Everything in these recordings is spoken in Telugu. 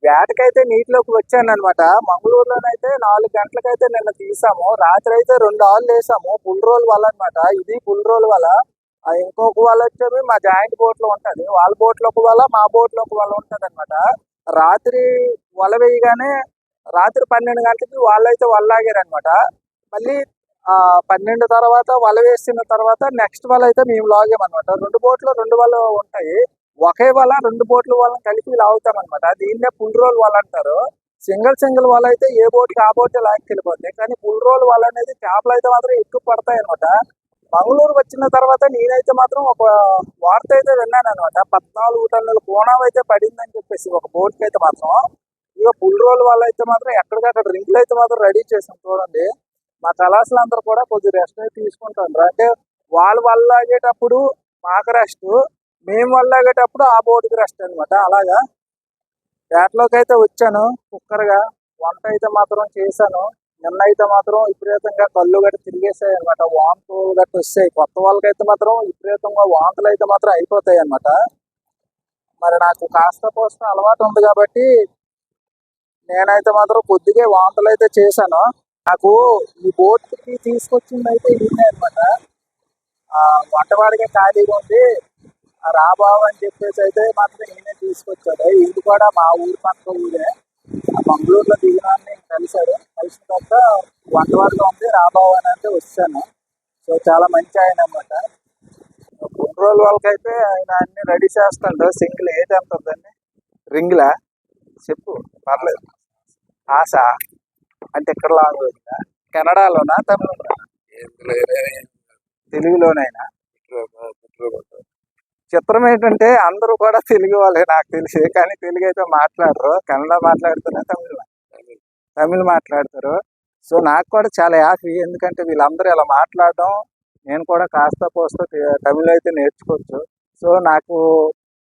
వేటకైతే నీటిలోకి వచ్చాను అనమాట. మంగళూరులోనైతే 4 గంటలకైతే నిన్న తీసాము. రాత్రి అయితే 2 ఆళ్ళు వేసాము. పుల్ రోల్ వల అనమాట. ఇది పుల్ రోల్ వల. ఇంకొక వల వచ్చేది మా జాయింట్ బోట్ లో ఉంటది. వాళ్ళ బోట్ లో ఒక వల, మా బోట్ లో ఒక వల ఉంటది అనమాట. రాత్రి వల వేయగానే రాత్రి 12 గంటలకి వాళ్ళైతే వల లాగారనమాట. మళ్ళీ 12 తర్వాత వల వేసిన తర్వాత నెక్స్ట్ వల అయితే మేము లాగామన్నమాట. 2 బోట్లు 2 వల ఉంటాయి. ఒకే వల 2 బోట్ల వాళ్ళని కలిపి లాగుతాం అనమాట. దీన్నే పుల్ రోల్ వల అంటారు. సింగిల్ వల అయితే ఏ బోట్కి ఆ బోటే లాక్కెళ్ళిపోద్ది. కానీ పుల్ రోల్ వల అనేది చేపలు అయితే మాత్రం ఎక్కువ పడతాయి అనమాట. మంగళూరు వచ్చిన తర్వాత నేనైతే మాత్రం ఒక వార్త అయితే విన్నాను అనమాట. 14 టన్నుల కోణం అయితే పడిందని చెప్పేసి ఒక బోట్కి అయితే మాత్రం. ఇక పుల్ రోల్ వల్ల అయితే మాత్రం ఎక్కడికక్కడ రింగులు అయితే మాత్రం రెడీ చేసాం చూడండి. మా కళాశాల అందరూ కూడా కొద్ది రెస్ట్ అయితే తీసుకుంటారు. అంటే వాళ్ళు వల్లాగేటప్పుడు మాకు రెస్ట్, మేము వల్లాగేటప్పుడు ఆ బోటుకి రెస్ట్ అనమాట. అలాగా వేటలోకి అయితే వచ్చాను కుక్కర్గా. వంట అయితే మాత్రం చేశాను. నిన్న అయితే మాత్రం విపరీతంగా కళ్ళు గట్టి తిరిగేసాయి అనమాట. వాంతులు గట్టి వస్తాయి. కొత్త వాళ్ళకైతే మాత్రం విపరీతంగా వాంతులు అయితే మాత్రం అయిపోతాయి అనమాట. మరి నాకు కాస్త పోస్త అలవాటు ఉంది కాబట్టి నేనైతే మాత్రం కొద్దిగా వాంతులు అయితే చేశాను. నాకు ఈ బోట్కి తీసుకొచ్చింది అయితే ఈయనే అనమాట. వంటవాడిగా ఖాళీగా ఉంది, రాబాబు అని చెప్పేసి అయితే మాత్రం ఈయనే తీసుకొచ్చాడు. ఇది కూడా మా ఊరి పక్క ఊరే. మంగళూరులో దిగినాన్ని కలిశాడు. కలిసిన తర్వాత వంటవాడిగా ఉంది రాబాబు అని అంటే వచ్చాను. సో చాలా మంచి ఆయన అనమాట. 2 రోజుల వాళ్ళకైతే ఆయన అన్ని రెడీ చేస్తాడు. సింగిల్ ఏది ఎంత ఉందండి? రింగులా చెప్పు, పర్లేదు. ఆశ అంటే ఇక్కడ లాంగ్వేజ్ కెనడాలోనా తమిళనా? తెలుగులోనైనా? చిత్రం ఏంటంటే అందరూ కూడా తెలుగు వాళ్ళే నాకు తెలిసి, కానీ తెలుగు అయితే మాట్లాడరు. కన్నడ మాట్లాడుతూనే తమిళ్ మాట్లాడతారు. సో నాకు కూడా చాలా హ్యాపీ, ఎందుకంటే వీళ్ళందరూ ఇలా మాట్లాడడం నేను కూడా కాస్త పోస్త తమిళ్ అయితే నేర్చుకోవచ్చు. సో నాకు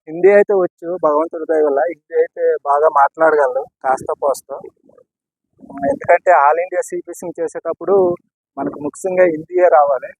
హిందీ అయితే వచ్చు భగవంతుడి దయ వల్ల. హిందీ అయితే బాగా మాట్లాడగలరు కాస్త పోస్త. ఎందుకంటే ఆల్ ఇండియా సీ ఫిషింగ్ చేసేటప్పుడు మనకు ముఖ్యంగా హిందీయే రావాలి.